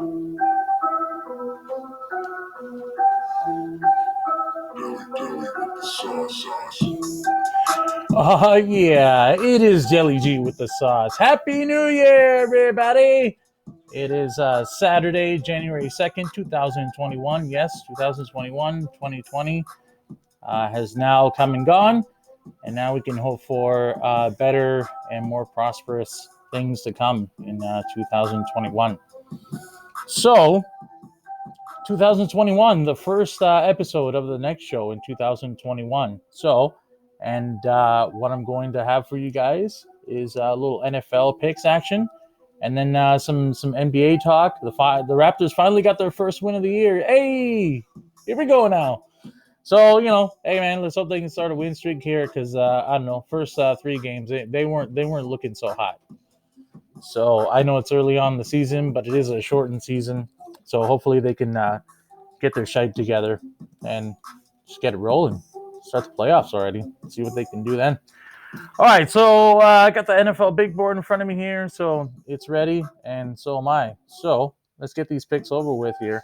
Oh, yeah, it is Jelly G with the sauce. Happy New Year, everybody! It is Saturday, January 2nd, 2021. Yes, 2021, 2020 has now come and gone. And now we can hope for better and more prosperous things to come in 2021. So, 2021, the first episode of the next show in 2021. So, and what I'm going to have for you guys is a little NFL picks action, and then some NBA talk. The Raptors finally got their first win of the year. Hey, here we go now. So, hey man, let's hope they can start a win streak here because I don't know, first 3 games they weren't looking so hot. So I know it's early on in the season, but it is a shortened season. So hopefully they can get their shite together and just get it rolling. Start the playoffs already. See what they can do then. All right, so I got the NFL big board in front of me here, so it's ready, and so am I. So let's get these picks over with here.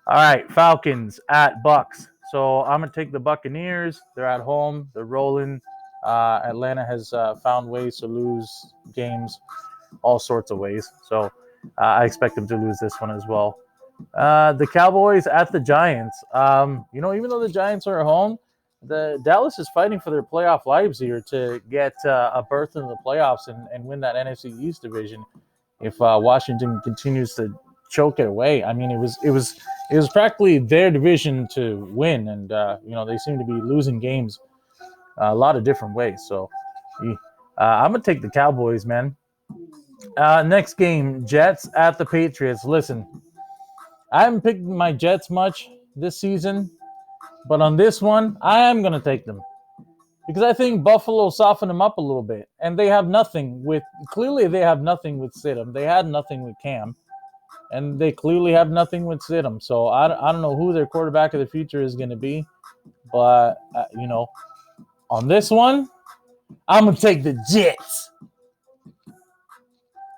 All right, Falcons at Bucks. So I'm going to take the Buccaneers. They're at home. They're rolling. Atlanta has found ways to lose games all sorts of ways. So I expect them to lose this one as well. The Cowboys at the Giants. Even though the Giants are at home, the Dallas is fighting for their playoff lives here to get a berth in the playoffs and win that NFC East division. If Washington continues to choke it away, I mean, it was practically their division to win, and they seem to be losing games a lot of different ways. So I'm gonna take the Cowboys, man. Next game, Jets at the Patriots. Listen, I haven't picked my Jets much this season, but on this one, I am going to take them because I think Buffalo softened them up a little bit, and they have nothing with Stidham. They had nothing with Cam, and they clearly have nothing with Stidham. So I don't know who their quarterback of the future is going to be, but on this one, I'm going to take the Jets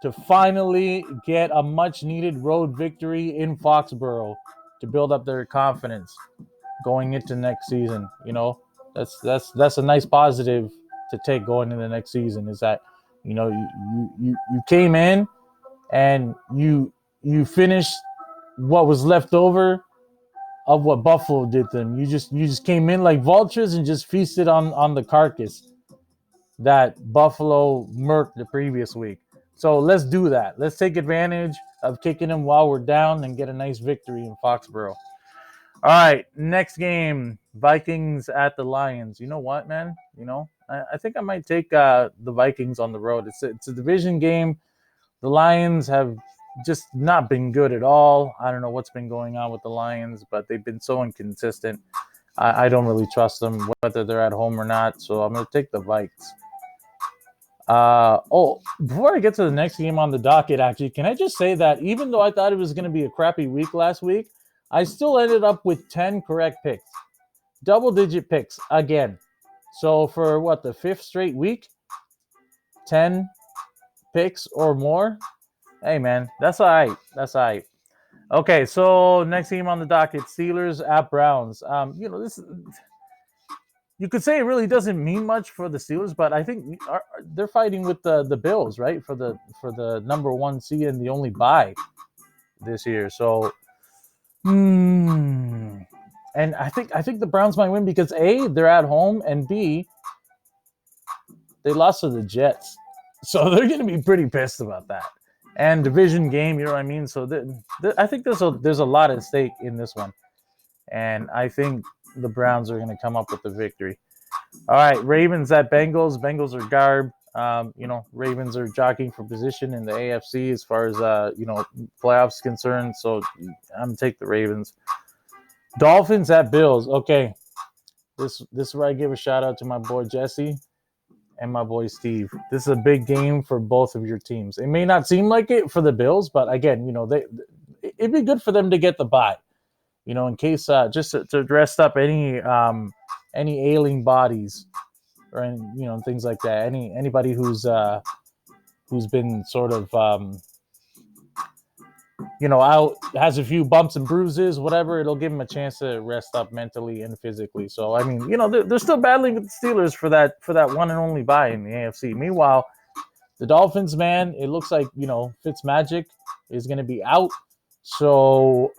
to finally get a much-needed road victory in Foxborough to build up their confidence going into next season. That's a nice positive to take going into the next season, is that you came in and you finished what was left over of what Buffalo did to them. You just came in like vultures and just feasted on the carcass that Buffalo murked the previous week. So let's do that. Let's take advantage of kicking them while we're down and get a nice victory in Foxborough. All right, next game, Vikings at the Lions. You know what, man? I think I might take the Vikings on the road. It's a division game. The Lions have just not been good at all. I don't know what's been going on with the Lions, but they've been so inconsistent. I don't really trust them, whether they're at home or not. So I'm going to take the Vikes. Before I get to the next game on the docket, actually, can I just say that even though I thought it was going to be a crappy week last week, I still ended up with 10 correct picks. Double-digit picks again. So for the 5th straight week, 10 picks or more. Hey, man, that's all right. That's all right. Okay, so next game on the docket, Steelers at Browns. This you could say it really doesn't mean much for the Steelers, but I think they're fighting with the Bills, right, for the number 1 seed and the only bye this year. So, and I think the Browns might win because A, they're at home, and B, they lost to the Jets, so they're going to be pretty pissed about that. And division game, you know what I mean? So I think there's a lot at stake in this one, and I think the Browns are going to come up with the victory. All right, Ravens at Bengals. Bengals are garb. Ravens are jockeying for position in the AFC as far as playoffs concerned. So I'm gonna take the Ravens. Dolphins at Bills. Okay, this is where I give a shout out to my boy Jesse and my boy Steve. This is a big game for both of your teams. It may not seem like it for the Bills, but again, it'd be good for them to get the bye. In case just to rest up any ailing bodies or things like that. Anybody who's been sort of out, has a few bumps and bruises, whatever, it'll give him a chance to rest up mentally and physically. So I mean, they're still battling with the Steelers for that one and only bye in the AFC. Meanwhile, the Dolphins, man, it looks like Fitzmagic is going to be out. So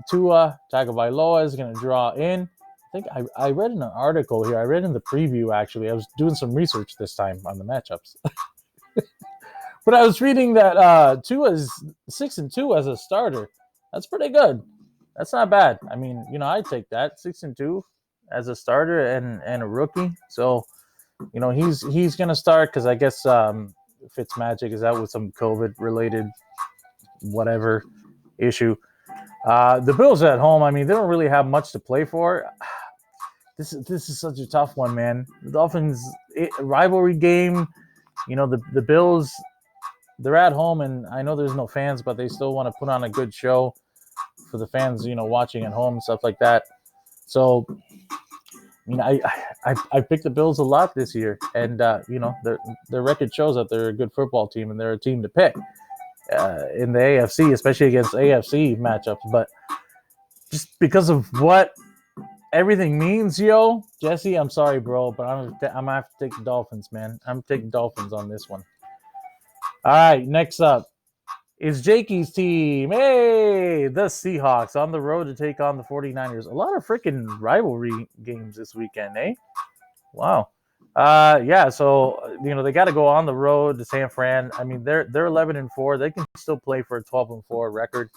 Tua Tagovailoa is going to draw in. I think I read in an article here. I read in the preview, actually. I was doing some research this time on the matchups. But I was reading that Tua is 6-2 as a starter. That's pretty good. That's not bad. I mean, I'd take that 6-2 as a starter and a rookie. So, he's gonna start because I guess Fitzmagic is out with some COVID related whatever issue. The Bills are at home. I mean, they don't really have much to play for. This is such a tough one, man. The Dolphins rivalry game. The Bills, they're at home, and I know there's no fans, but they still want to put on a good show for the fans, watching at home and stuff like that. So, I picked the Bills a lot this year, and their record shows that they're a good football team and they're a team to pick in the AFC, especially against AFC matchups. But just because of what everything means, Jesse, I'm sorry, bro, but I'm gonna have to take the Dolphins, man. I'm taking Dolphins on this one. All right, next up is Jakey's team. Hey, the Seahawks on the road to take on the 49ers. A lot of freaking rivalry games this weekend, eh? Wow. Yeah, so they got to go on the road to San Fran. I mean, they're 11-4. They can still play for a 12-4 record.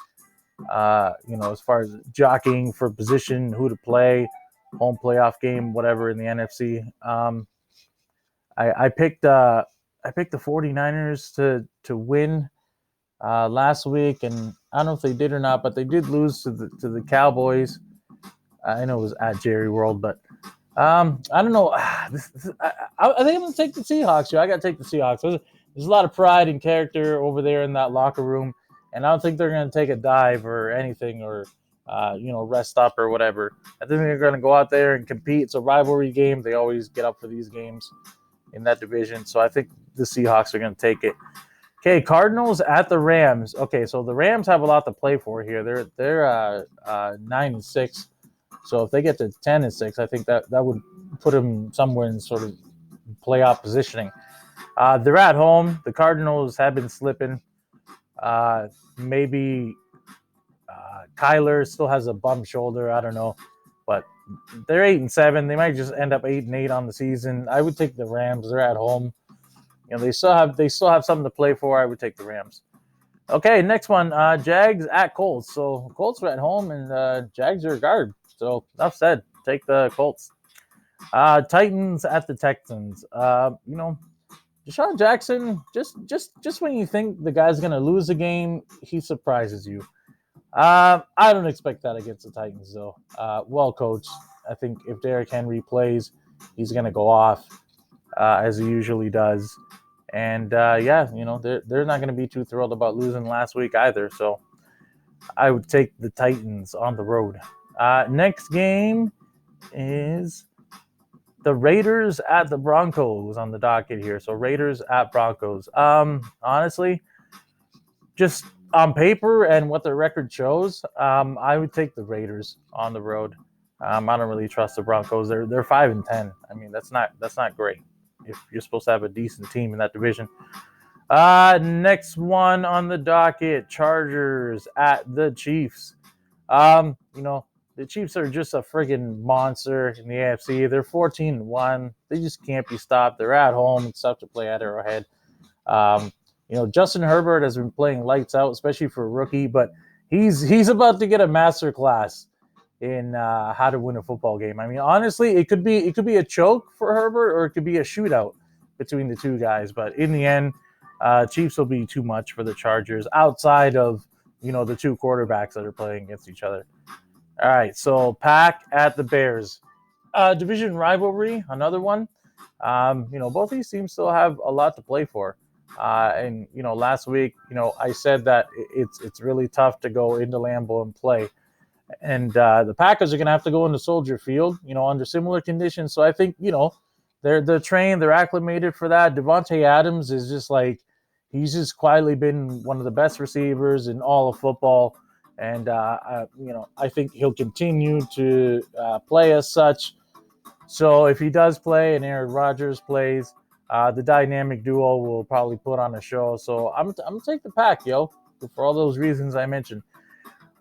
As far as jockeying for position, who to play, home playoff game, whatever in the NFC. I picked the 49ers to win last week, and I don't know if they did or not, but they did lose to the Cowboys. I know it was at Jerry World, but I don't know. I think I'm going to take the Seahawks. I got to take the Seahawks. There's a lot of pride and character over there in that locker room, and I don't think they're going to take a dive or anything or rest up or whatever. I think they're going to go out there and compete. It's a rivalry game. They always get up for these games in that division, so I think the Seahawks are going to take it. Okay, Cardinals at the Rams. Okay, so the Rams have a lot to play for here. They're 9-6. So if they get to 10-6, I think that would put them somewhere in sort of playoff positioning. They're at home. The Cardinals have been slipping. Maybe Kyler still has a bum shoulder. I don't know, but they're 8-7. They might just end up 8-8 on the season. I would take the Rams. They're at home. They still have something to play for. I would take the Rams. Okay, next one, Jags at Colts. So Colts are at home, and Jags are guard. So enough said. Take the Colts. Titans at the Texans. Deshaun Jackson. Just when you think the guy's gonna lose a game, he surprises you. I don't expect that against the Titans, though. Well coached. I think if Derrick Henry plays, he's gonna go off as he usually does. And they're not going to be too thrilled about losing last week either. So I would take the Titans on the road. Next game is the Raiders at the Broncos on the docket here. So Raiders at Broncos. Honestly, just on paper and what their record shows, I would take the Raiders on the road. I don't really trust the Broncos. They're 5-10. I mean, that's not great if you're supposed to have a decent team in that division. Next one on the docket, Chargers at the Chiefs. The Chiefs are just a friggin' monster in the AFC. They're 14-1. They just can't be stopped. They're at home. It's tough to play at Arrowhead. Justin Herbert has been playing lights out, especially for a rookie, but he's about to get a master class in how to win a football game. I mean, honestly, it could be a choke for Herbert, or it could be a shootout between the two guys. But in the end, Chiefs will be too much for the Chargers outside of the two quarterbacks that are playing against each other. All right, so Pack at the Bears, division rivalry, another one. Both these teams still have a lot to play for. And last week, I said that it's really tough to go into Lambeau and play. And the Packers are going to have to go into Soldier Field, under similar conditions. So I think, they're trained, they're acclimated for that. Devontae Adams is just like, he's just quietly been one of the best receivers in all of football. And, I think he'll continue to play as such. So if he does play and Aaron Rodgers plays, the dynamic duo will probably put on a show. So I'm going to take the Pack, yo, for all those reasons I mentioned.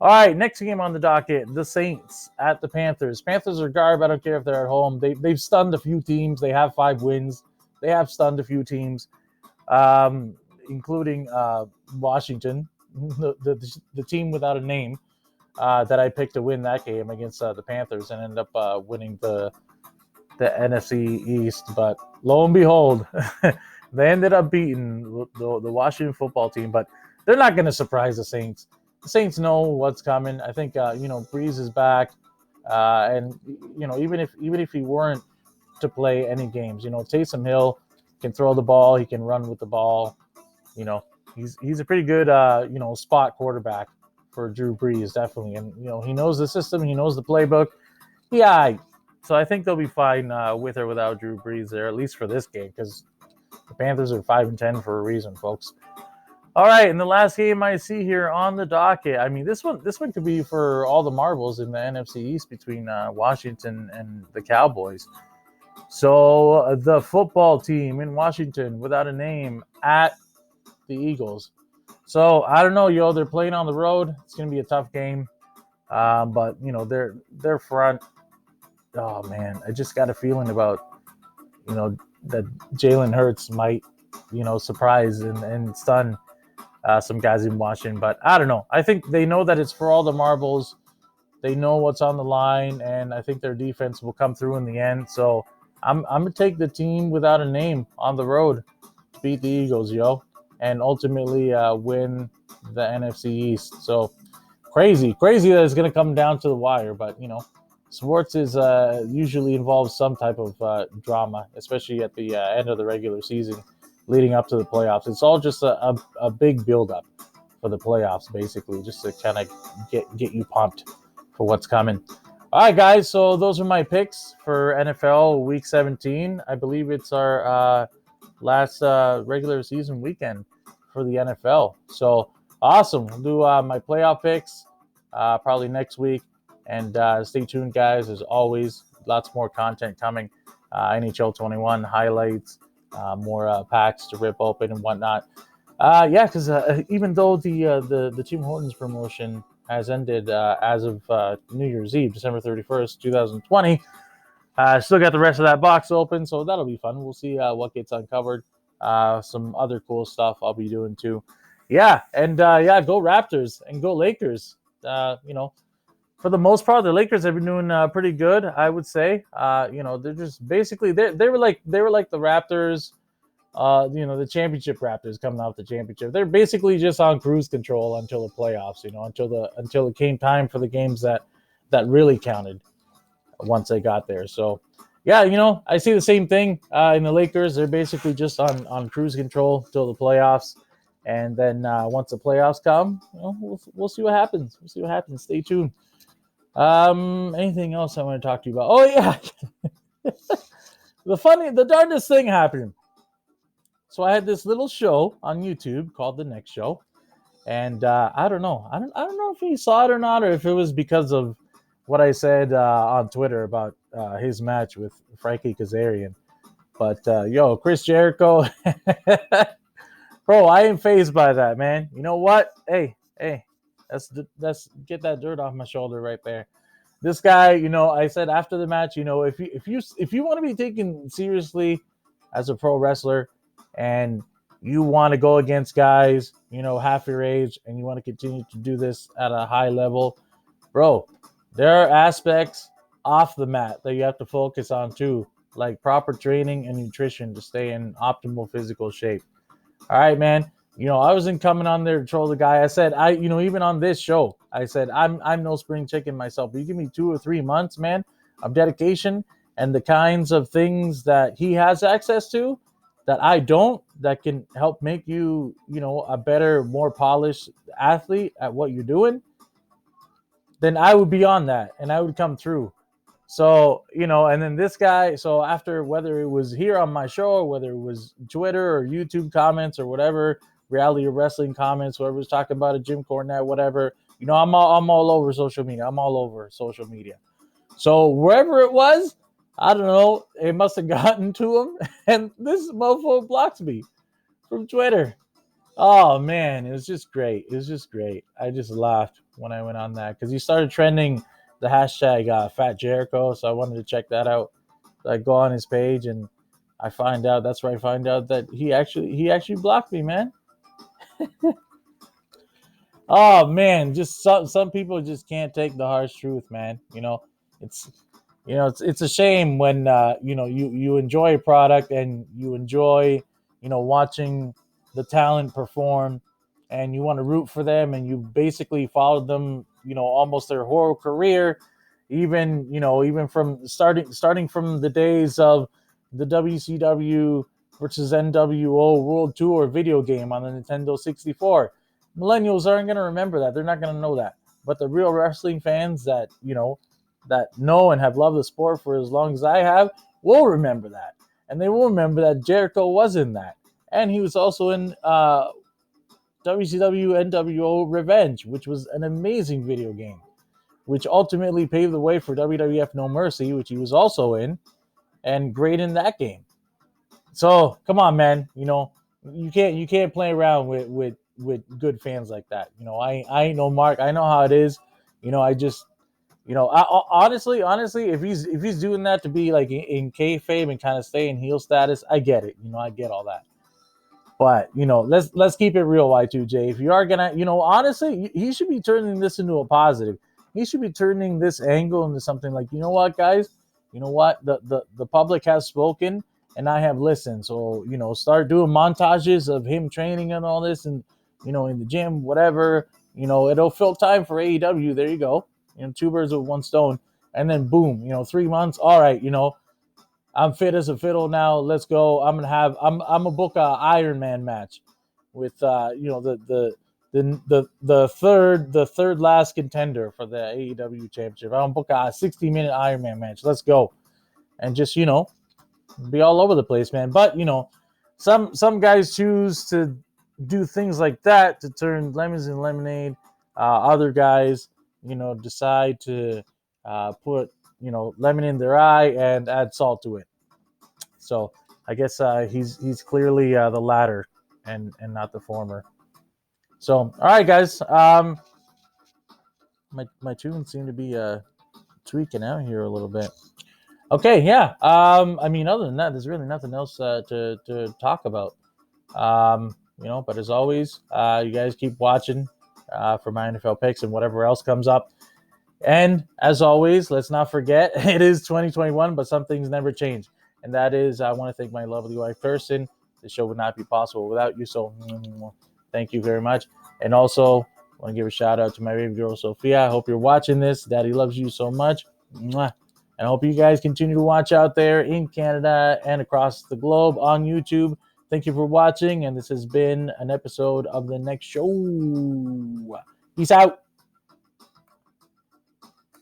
All right, next game on the docket, the Saints at the Panthers. Panthers are garb. I don't care if they're at home. They've stunned a few teams. They have 5 wins. They have stunned a few teams, including Washington, the team without a name that I picked to win that game against the Panthers and ended up winning the NFC East. But lo and behold, they ended up beating the Washington football team. But they're not going to surprise the Saints. The Saints know what's coming. I think Breeze is back, and even if he weren't to play any games, Taysom Hill can throw the ball. He can run with the ball. He's a pretty good spot quarterback for Drew Brees, definitely, and he knows the system. He knows the playbook. Yeah, so I think they'll be fine with or without Drew Brees there, at least for this game, because the Panthers are 5-10 for a reason, folks. All right, and the last game I see here on the docket. I mean, this one could be for all the marbles in the NFC East between Washington and the Cowboys. So the football team in Washington, without a name, at the Eagles. So I don't know, yo. They're playing on the road. It's going to be a tough game, but their front. Oh man, I just got a feeling about that Jalen Hurts might surprise and stun some guys in Washington. But I don't know. I think they know that it's for all the marbles. They know what's on the line, and I think their defense will come through in the end. So I'm gonna take the team without a name on the road to beat the Eagles, yo, and ultimately win the NFC East. So crazy that it's gonna come down to the wire, but sports is usually involves some type of drama, especially at the end of the regular season, leading up to the playoffs. It's all just a big build-up for the playoffs, basically, just to kind of get you pumped for what's coming. All right, guys. So those are my picks for NFL Week 17. I believe it's our last regular season weekend for the NFL. So awesome. We'll do my playoff picks probably next week. And stay tuned, guys. As always, lots more content coming. NHL 21 highlights, more packs to rip open and whatnot. Because even though the Tim Hortons promotion has ended as of New Year's Eve, December 31st, 2020, still got the rest of that box open, so that'll be fun. We'll see what gets uncovered. Some other cool stuff I'll be doing too. Yeah, and go Raptors and go Lakers. For the most part, the Lakers have been doing pretty good, I would say. They're just basically they were like the Raptors, the championship Raptors coming off the championship. They're basically just on cruise control until the playoffs. Until it came time for the games that really counted once they got there. So, yeah, I see the same thing in the Lakers. They're basically just on cruise control till the playoffs. And then once the playoffs come, we'll see what happens. We'll see what happens. Stay tuned. Anything else I want to talk to you about? Oh yeah, the darndest thing happened. So I had this little show on YouTube called The Next Show, and I don't know. I don't know if he saw it or not, or if it was because of what I said on Twitter about his match with Frankie Kazarian. But Chris Jericho, bro, I ain't fazed by that, man. You know what? Hey, that's get that dirt off my shoulder right there. This guy, I said after the match, if you want to be taken seriously as a pro wrestler, and you want to go against guys, half your age, and you want to continue to do this at a high level, bro, there are aspects off the mat that you have to focus on too, like proper training and nutrition to stay in optimal physical shape. All right, man. I wasn't coming on there to troll the guy. I said, even on this show, I said, I'm no spring chicken myself. But you give me 2 or 3 months, man, of dedication and the kinds of things that he has access to that I don't, that can help make you, a better, more polished athlete at what you're doing, then I would be on that and I would come through. So, and then this guy, so after, whether it was here on my show or whether it was Twitter or YouTube comments or whatever, reality of wrestling comments, whoever was talking about it, Jim Cornette, whatever. I'm all over social media. I'm all over social media. So wherever it was, I don't know, it must have gotten to him, and this mofo blocks me from Twitter. Oh man, it was just great. It was just great. I just laughed when I went on that because he started trending the hashtag Fat Jericho, so I wanted to check that out. So I go on his page and I find out that's where I find out that he actually blocked me, man. Oh man, just some people just can't take the harsh truth, man. It's it's a shame when you enjoy a product and you enjoy watching the talent perform, and you want to root for them, and you basically followed them almost their whole career, even from starting from the days of the WCW versus NWO World Tour video game on the Nintendo 64. Millennials aren't going to remember that. They're not going to know that. But the real wrestling fans that know and have loved the sport for as long as I have will remember that. And they will remember that Jericho was in that. And he was also in WCW NWO Revenge, which was an amazing video game, which ultimately paved the way for WWF No Mercy, which he was also in, and great in that game. So come on, man. You can't play around with good fans like that. I ain't no Mark. I know how it is. I just honestly, if he's doing that to be like in kayfabe and kind of stay in heel status, I get it. I get all that. But let's keep it real, Y2J. If you are gonna, honestly, he should be turning this into a positive. He should be turning this angle into something like, what, guys, what the public has spoken, and I have listened. So start doing montages of him training and all this, and in the gym, whatever. It'll fill time for AEW. There you go. Two birds with one stone. And then boom, 3 months. All right, I'm fit as a fiddle now. Let's go. I'm gonna book a Iron Man match with the third last contender for the AEW championship. I'm gonna book a 60-minute Iron Man match. Let's go. And just be all over the place, man. But some guys choose to do things like that to turn lemons in lemonade. Other guys, decide to put lemon in their eye and add salt to it. So I guess he's clearly the latter and not the former. So all right, guys. My tunes seem to be tweaking out here a little bit. Okay, yeah. I mean, other than that, there's really nothing else to talk about. But as always, you guys keep watching for my NFL picks and whatever else comes up. And as always, let's not forget, it is 2021, but some things never change. And that is, I want to thank my lovely wife, Kirsten. The show would not be possible without you. So thank you very much. And also, I want to give a shout out to my baby girl, Sophia. I hope you're watching this. Daddy loves you so much. And I hope you guys continue to watch out there in Canada and across the globe on YouTube. Thank you for watching. And this has been an episode of The Next Show. Peace out.